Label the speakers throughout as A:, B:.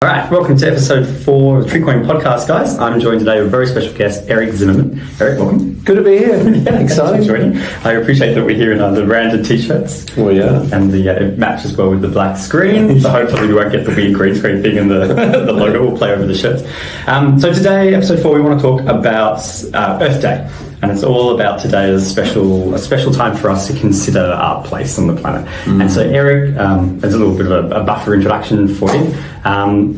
A: All right, welcome to episode 4 of the TreeCoin podcast, guys. I'm joined today with a very special guest, Erik Zimmerman. Erik, welcome.
B: Good to be here.
A: Yeah,
B: exciting.
A: Joining. I appreciate that we're here in the branded t-shirts.
B: Well, yeah.
A: And it matches well with the black screen, so hopefully we won't get the weird green screen thing and the logo will play over the shirts. So today, episode 4, we want to talk about Earth Day. And it's all about today as a special time for us to consider our place on the planet. And so Erik, there's a little bit of a buffer introduction for you.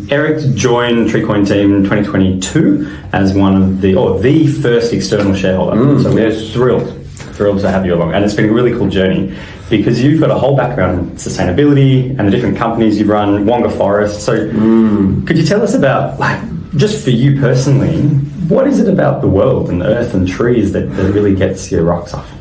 A: Erik joined TreeCoin team in 2022 as one of the first external shareholder. So we're thrilled to have you along. And it's been a really cool journey because you've got a whole background in sustainability and the different companies you've run, Wonga Forest. So could you tell us about, just for you personally, what is it about the world and the earth and trees that really gets your rocks off?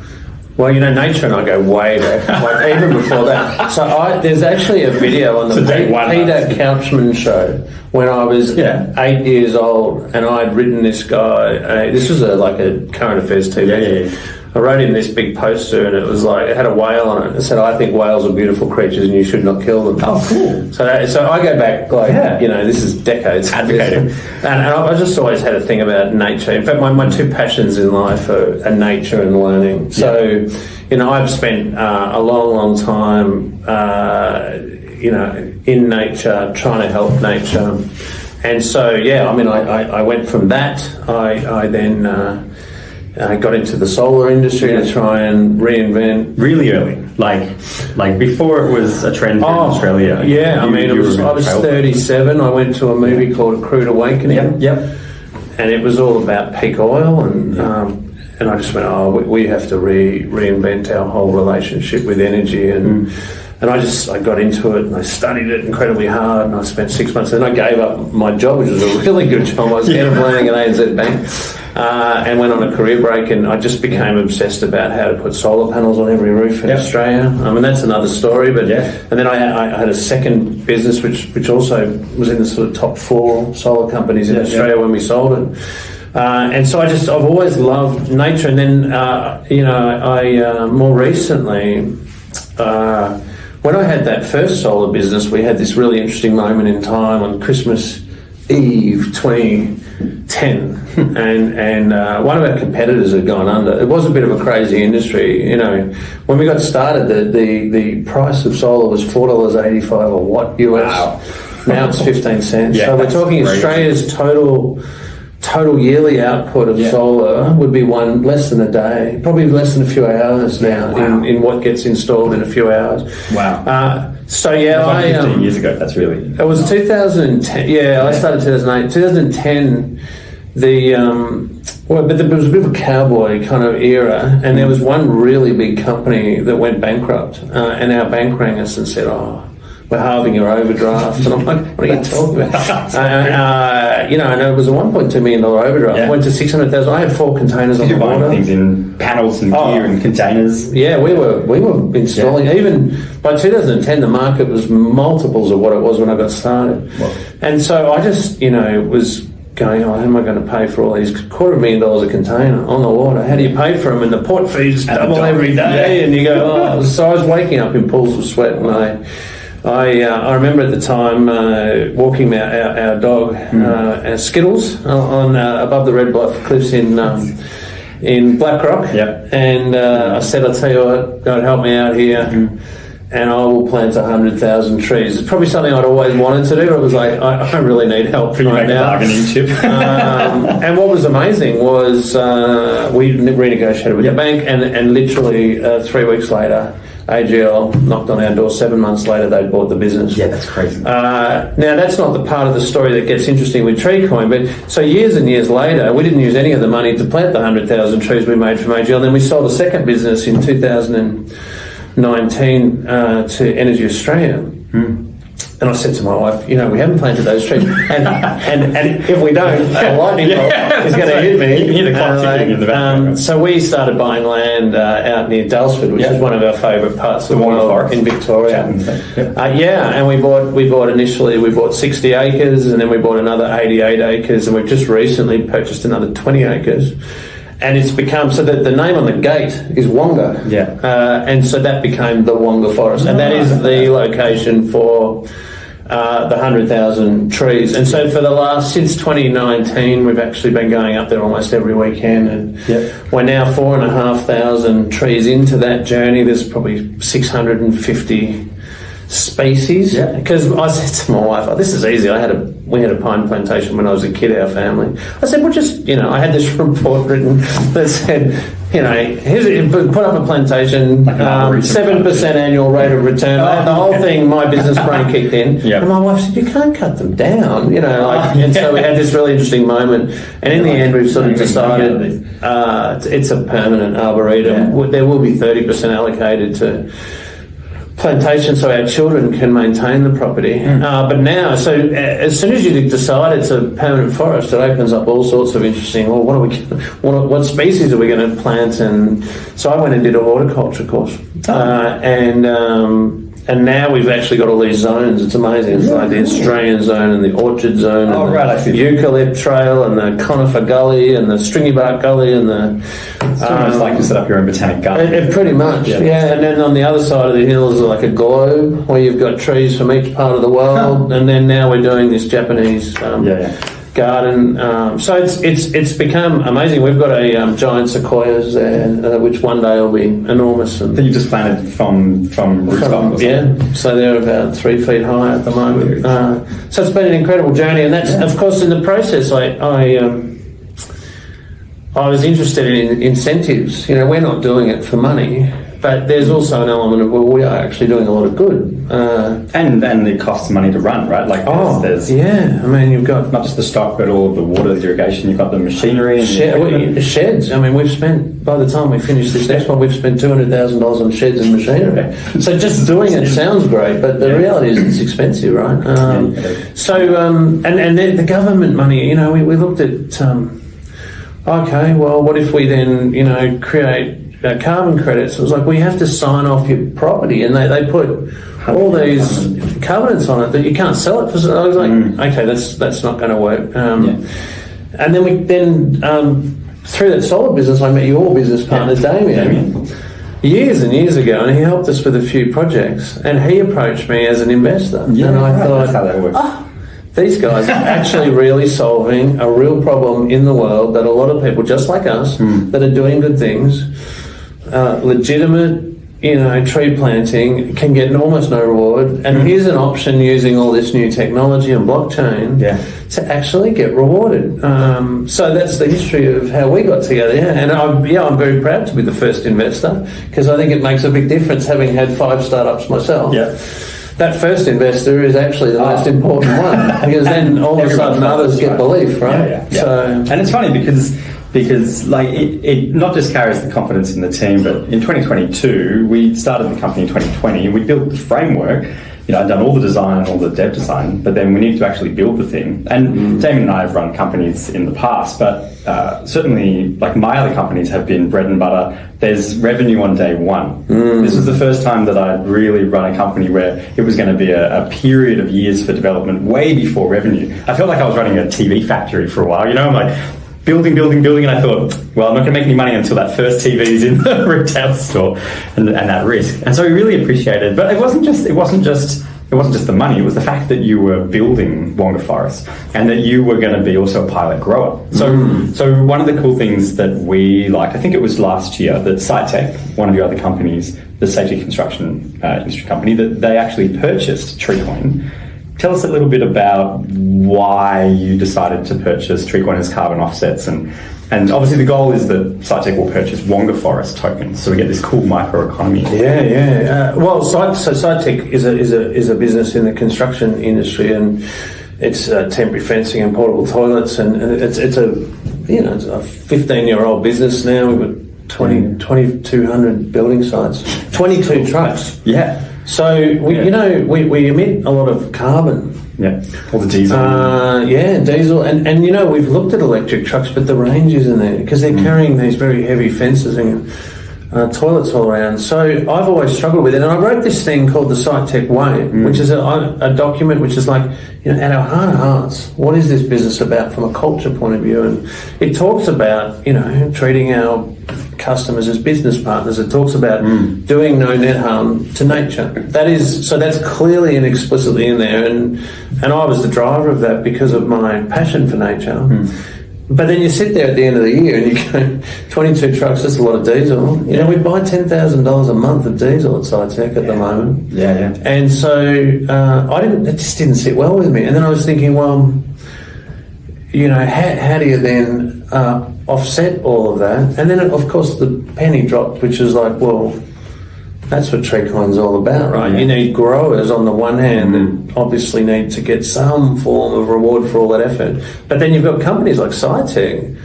B: Well, nature and I go way back, even before that. So there's actually a video on the Peter Couchman show when I was 8 years old, and I'd written this guy. This was a current affairs TV. Yeah. I wrote him this big poster, and it was it had a whale on it. It said, "I think whales are beautiful creatures, and you should not kill them." Oh, cool! So I go back this is decades.
A: Advocating,
B: and I just always had a thing about nature. In fact, my two passions in life are nature and learning. So, I've spent a long time, in nature, trying to help nature, and so I went from that. I then. I got into the solar industry to try and reinvent.
A: Really early, like before it was a trend in Australia.
B: Yeah, I was 37. I went to a movie called A Crude Awakening. Yep. And it was all about peak oil, and I just went, we have to reinvent our whole relationship with energy, and I got into it, and I studied it incredibly hard, and I spent 6 months, and I gave up my job, which was a really good job. I was head of learning at ANZ Bank. And went on a career break, and I just became obsessed about how to put solar panels on every roof in Australia. That's another story. But and then I had a second business which also was in the sort of top 4 solar companies in Australia when we sold it. And so I've always loved nature. And then I more recently, when I had that first solar business, we had this really interesting moment in time on Christmas Eve 2010, and one of our competitors had gone under. It was a bit of a crazy industry, When we got started, the price of solar was $4.85 a watt US. Wow. Now it's 15 cents. So we're talking crazy. Australia's total yearly output of solar would be less than a day, probably less than a few hours now in what gets installed in a few hours.
A: Wow.
B: 15
A: years ago, that's really...
B: It was 2010. I started 2008. 2010, but there was a bit of a cowboy kind of era, and there was one really big company that went bankrupt, and our bank rang us and said, we're halving your overdraft. And I'm like, what are you talking about? And it was a $1.2 million overdraft. It went to $600,000. I had 4 containers on the water.
A: Buying things in panels and gear and containers.
B: Yeah, we were installing. Even by 2010, the market was multiples of what it was when I got started. Wow. And so I just, was going, how am I going to pay for all these $250,000 a container on the water? How do you pay for them? And the port fees double every day. And you go, So I was waking up in pools of sweat, and I remember at the time walking our dog Skittles on above the Red Bluff Cliffs in Blackrock, and I said, "I'll tell you what, God help me out here, and I will plant 100,000 trees." It's probably something I'd always wanted to do, but I was like, I really need help right now.
A: Bargaining chip.
B: And what was amazing was we renegotiated with the bank, and literally 3 weeks later, AGL knocked on our door. 7 months later, they'd bought the business.
A: Yeah, that's crazy.
B: Now, that's not the part of the story that gets interesting with TreeCoin, but so years and years later, we didn't use any of the money to plant the 100,000 trees we made from AGL. Then we sold a second business in 2019 to Energy Australia. And I said to my wife, we haven't planted those trees, and if we don't, a lightning bolt is going to hit me.
A: You hear the clock ticking in the background.
B: So we started buying land out near Dalesford, which is one of our favourite parts of the world in Victoria. And we bought 60 acres, and then we bought another 88 acres, and we've just recently purchased another 20 acres. And it's become, so that the name on the gate is Wonga. And so that became the Wonga Forest. And that is the location for the 100,000 trees. And so since 2019, we've actually been going up there almost every weekend, and we're now 4,500 trees into that journey. There's probably 650 species. Because I said to my wife, this is easy. We had a pine plantation when I was a kid, our family. I said, I had this report written that said, put up a plantation, 7% annual rate of return. The whole thing, my business brain kicked in. And my wife said, you can't cut them down, and so we had this really interesting moment. And in the end, we've sort of decided it's a permanent arboretum. There will be 30% allocated to plantation so our children can maintain the property. But now, as soon as you decide it's a permanent forest, it opens up all sorts of interesting, what species are we going to plant? And so I went and did a horticulture course. And now we've actually got all these zones. It's amazing. It's like the Australian zone and the orchard zone and the eucalypt trail and the conifer gully and the stringy bark gully and the...
A: It's almost like you set up your own botanic garden.
B: Pretty much, yeah. And then on the other side of the hill is like a globe where you've got trees from each part of the world. And then now we're doing this Japanese garden. So it's become amazing. We've got a giant sequoias there, which one day will be enormous. And
A: that you just planted from rootstock?
B: So they're about 3 feet high at the moment. So it's been an incredible journey, and that's of course in the process. I was interested in incentives. We're not doing it for money. But there's also an element of, we are actually doing a lot of good.
A: And it costs money to run, right? There's
B: I mean, you've got...
A: Not just the stock, but all of the water, the irrigation, you've got the machinery. And
B: sheds. I mean, we've spent, by the time we finish this next one, we've spent $200,000 on sheds and machinery. So just doing it sounds great, but the reality is it's expensive, right? And the government money, we looked at, what if we then, create carbon credits? It was like, we have to sign off your property, and they put all these covenants on it that you can't sell it for. So I was like, okay, that's not going to work. And then through that solar business, I met your business partner, Damien, years and years ago, and he helped us with a few projects, and he approached me as an investor. And I thought, that's how that works. These guys are actually really solving a real problem in the world that a lot of people just like us that are doing good things, legitimate, tree planting, can get almost no reward. And here's an option using all this new technology and blockchain to actually get rewarded. So that's the history of how we got together. And I'm very proud to be the first investor, because I think it makes a big difference, having had 5 startups myself. That first investor is actually the most important one, because then all of a sudden others get belief, right?
A: And it's funny because it not just carries the confidence in the team, but in 2022 we started the company in 2020 and we built the framework. I'd done all the design, all the dev design, but then we needed to actually build the thing. And Damien and I have run companies in the past, but certainly my other companies have been bread and butter. There's revenue on day one. This was the first time that I'd really run a company where it was going to be a period of years for development way before revenue. I felt like I was running a TV factory for a while. I'm like, building, and I thought, well, I'm not going to make any money until that first TV is in the retail store, and that risk. And so we really appreciated. But it wasn't just the money. It was the fact that you were building Wonga Forest and that you were going to be also a pilot grower. So one of the cool things that we liked, I think it was last year, that SiteTech, one of your other companies, the safety construction industry company, that they actually purchased TreeCoin. Tell us a little bit about why you decided to purchase TreeCoin as carbon offsets, and obviously the goal is that SiteTech will purchase Wonga Forest tokens, so we get this cool microeconomy.
B: SiteTech is a business in the construction industry, and it's temporary fencing and portable toilets, and it's a 15-year-old business now. We've got 2,200 building sites, 22 trucks. So we emit a lot of carbon.
A: All the diesel.
B: Diesel, and we've looked at electric trucks, but the range isn't there because they're carrying these very heavy fences. And toilets all around. So I've always struggled with it, and I wrote this thing called the SiteTech Way, which is a document which is like, at our heart of hearts, what is this business about from a culture point of view? And it talks about, treating our customers as business partners. It talks about doing no net harm to nature. That's clearly and explicitly in there, and I was the driver of that because of my passion for nature. But then you sit there at the end of the year and you go, 22 trucks, that's a lot of diesel. We buy $10,000 a month of diesel at SiteTech at the moment.
A: Yeah.
B: And so it just didn't sit well with me. And then I was thinking, well, how do you then offset all of that? And then, of course, the penny dropped, which is like, well, that's what TreeCoin's all about, right? Yeah. You need growers on the one hand that obviously need to get some form of reward for all that effort. But then you've got companies like SiteTech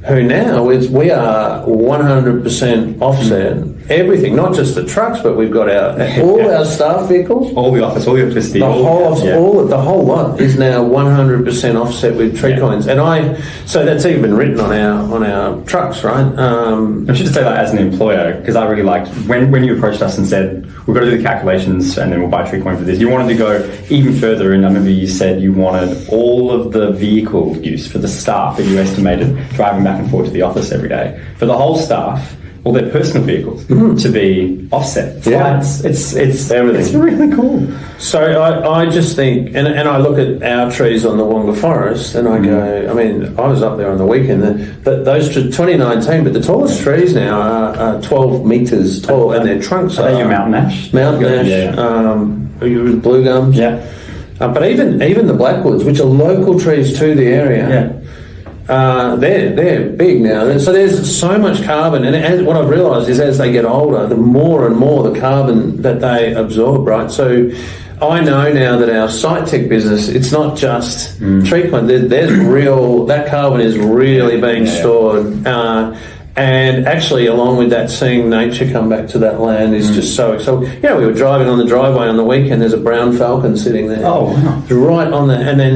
B: who now we are 100% offset everything, not just the trucks, but we've got our staff vehicles,
A: all the office, all the electricity,
B: the whole lot is now 100% offset with TreeCoins, so that's even written on our trucks, right?
A: I should say that as an employer, because I really liked when you approached us and said we've got to do the calculations and then we'll buy TreeCoin for this. You wanted to go even further, and I remember you said you wanted all of the vehicle use for the staff that you estimated driving back and forth to the office every day for the whole staff, all their personal vehicles to be offset.
B: Yeah,
A: it's
B: everything.
A: It's really cool.
B: So I just think, and I look at our trees on the Wonga Forest, and I go, I was up there on the weekend. Those 2019, but the tallest trees now are 12 metres tall, and their trunks are.
A: Are they your mountain ash?
B: Mountain ash, blue gums.
A: Yeah.
B: But even the blackwoods, which are local trees to the area.
A: Yeah.
B: They're big now, so there's so much carbon, and what I've realised is as they get older, the more and more the carbon that they absorb, right? So I know now that our SiteTech business, it's not just TreeCoin. That carbon is really being stored. And actually, along with that, seeing nature come back to that land is just so exciting. We were driving on the driveway on the weekend. There's a brown falcon sitting there.
A: Oh, wow.
B: Right on and then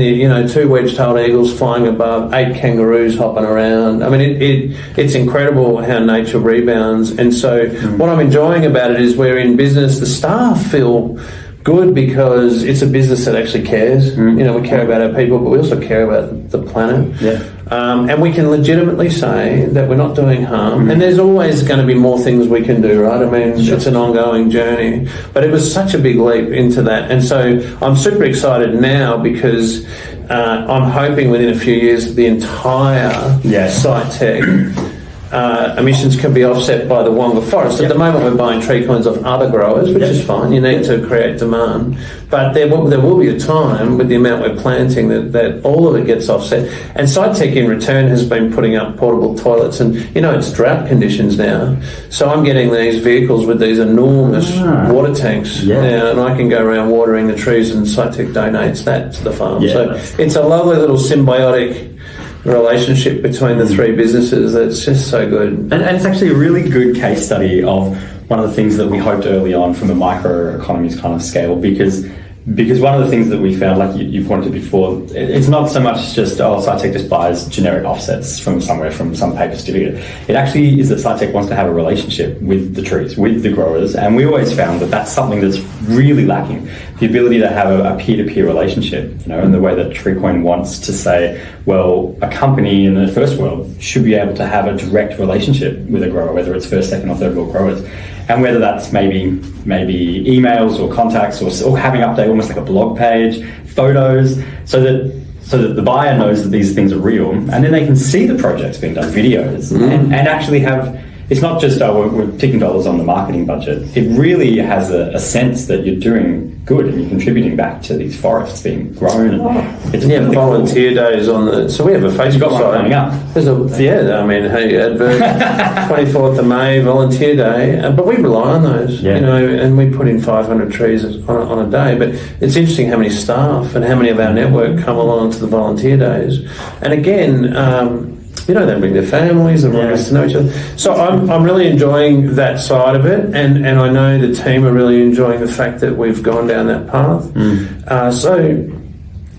B: 2 wedge-tailed eagles flying above, 8 kangaroos hopping around. It's incredible how nature rebounds. And so, what I'm enjoying about it is we're in business. The staff feel good because it's a business that actually cares. We care about our people, but we also care about the planet.
A: Yeah.
B: And we can legitimately say that we're not doing harm. And there's always going to be more things we can do, right? It's an ongoing journey. But it was such a big leap into that. And so I'm super excited now because I'm hoping within a few years the entire SiteTech emissions can be offset by the Wonga Forest. At the moment we're buying TreeCoins off other growers, which is fine. You need to create demand. But there will be a time with the amount we're planting that all of it gets offset. And SiteTech in return has been putting up portable toilets, and it's drought conditions now. So I'm getting these vehicles with these enormous water tanks now, and I can go around watering the trees, and SiteTech donates that to the farm. So it's a lovely little symbiotic relationship between the three businesses that's just so good.
A: And it's actually a really good case study of one of the things that we hoped early on from a microeconomies kind of scale, because one of the things that we found, like you pointed before, it's not so much just, SiteTech just buys generic offsets from somewhere, from some paper certificate. It actually is that SiteTech wants to have a relationship with the trees, with the growers, and we always found that that's something that's really lacking. The ability to have a peer-to-peer relationship, in the way that TreeCoin wants to say, well, a company in the first world should be able to have a direct relationship with a grower, whether it's first, second, or third world growers. And whether that's maybe emails or contacts or having update almost like a blog page, photos, so that the buyer knows that these things are real, and then they can see the projects being done, videos, and actually have. It's not just, we're ticking dollars on the marketing budget. It really has a sense that you're doing good and you're contributing back to these forests being grown.
B: It's really volunteer days on the... So we have a Facebook site.
A: Coming up.
B: Advert, 24th of May, volunteer day. But we rely on those, and we put in 500 trees on a day. But it's interesting how many staff and how many of our network come along to the volunteer days. And again... they bring their families, everyone gets to know each other. So I'm really enjoying that side of it, and I know the team are really enjoying the fact that we've gone down that path. So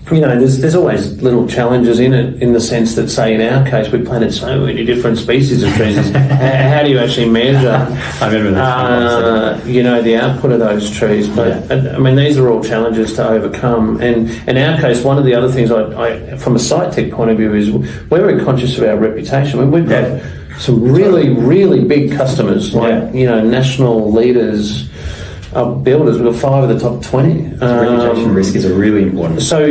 B: there's always little challenges in it, in the sense that, say, in our case, we planted so many different species of trees. How do you actually measure,
A: I remember that.
B: the output of those trees? But I mean, these are all challenges to overcome. And in our case, one of the other things I from a SiteTech point of view is we're very conscious of our reputation. I mean, we've got some really, really big customers, like national leaders. Builders, we've got 5 of the top 20.
A: Reputation risk is a really important.
B: So,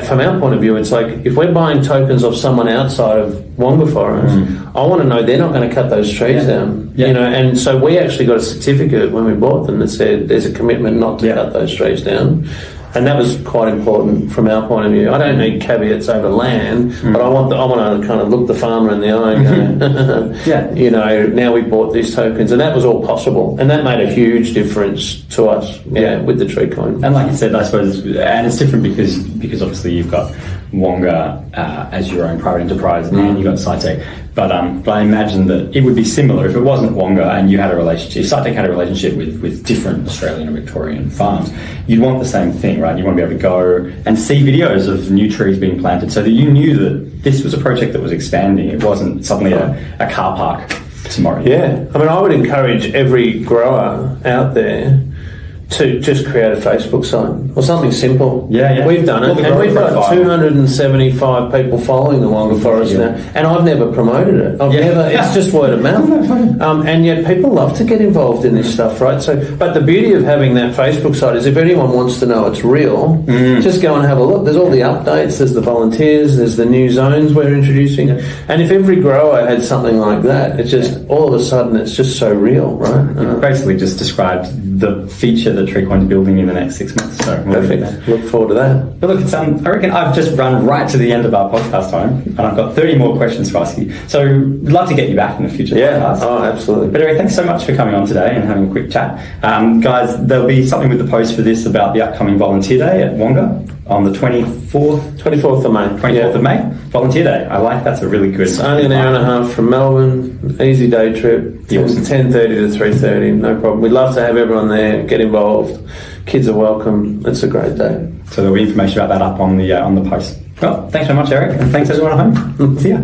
B: from our point of view, it's like, if we're buying tokens of someone outside of Wonga Forest, I want to know they're not going to cut those trees down. And so we actually got a certificate when we bought them that said there's a commitment not to cut those trees down. And that was quite important from our point of view. I don't need caveats over land, but I want to kind of look the farmer in the eye and go, now we bought these tokens, and that was all possible, and that made a huge difference to us, with the TreeCoin.
A: And like you said, I suppose, and it's different because obviously you've got Wonga as your own private enterprise, and you've got SiteTech. But I imagine that it would be similar if it wasn't Wonga and you had a relationship. If SiteTech had a relationship with different Australian and Victorian farms, you'd want the same thing, right? You want to be able to go and see videos of new trees being planted, so that you knew that this was a project that was expanding. It wasn't suddenly a car park tomorrow.
B: Yeah, I mean, I would encourage every grower out there to just create a Facebook site or something simple. We've done it, and we've got 275 people following the Wonga Forest now, and I've never promoted it. It's just word of mouth. And yet people love to get involved in this stuff, right? So, but the beauty of having that Facebook site is, if anyone wants to know it's real, just go and have a look. There's all the updates, there's the volunteers, there's the new zones we're introducing. And if every grower had something like that, it's just all of a sudden it's just so real, right?
A: Basically just described the feature that TreeCoin's building in the next 6 months. So
B: perfect. Look forward to that.
A: But look, I reckon I've just run right to the end of our podcast time, and I've got 30 more questions to ask you. So we'd love to get you back in the future. Podcast.
B: Oh, absolutely.
A: But Erik, thanks so much for coming on today and having a quick chat. Guys, there'll be something with the post for this about the upcoming Volunteer Day at Wonga on the 24th of May. 24th of May, Volunteer Day. I like that's a really good.
B: It's only an hour and a half from Melbourne. Easy day trip. From 10:30 to 3:30. No problem. We'd love to have everyone there. Get involved. Kids are welcome. It's a great day.
A: So there'll be information about that up on the post. Well, thanks very much, Erik, and thanks everyone at home. See ya.